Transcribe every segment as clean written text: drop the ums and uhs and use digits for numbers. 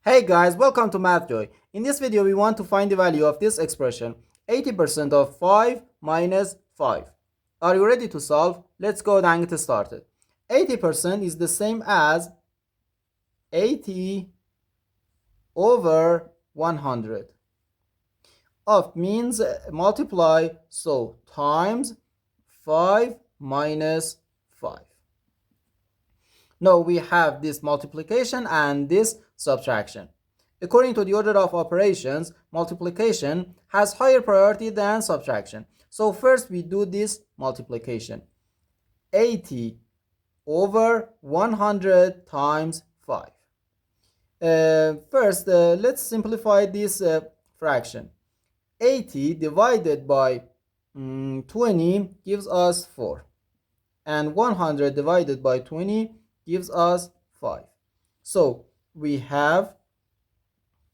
Hey guys, welcome to MathJoy. In this video, we want to find the value of this expression, 80% of 5 minus 5. Are you ready to solve? Let's go and get started. 80% is the same as 80 over 100. Of means multiply, so times 5 minus 5. Now we have this multiplication and this subtraction. According to the order of operations, multiplication has higher priority than subtraction. So first we do this multiplication. 80 over 100 times 5. First, let's simplify this fraction. 80 divided by 20 gives us 4. And 100 divided by 20 gives us 5. So we have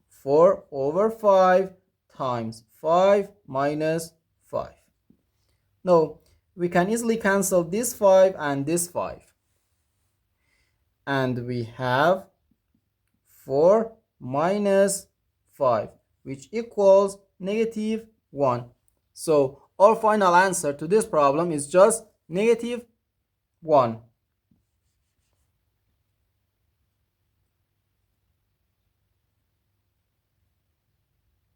4 over 5 times 5 minus 5. Now we can easily cancel this 5 and this 5. And we have 4 minus 5, which equals negative 1. So our final answer to this problem is just negative 1.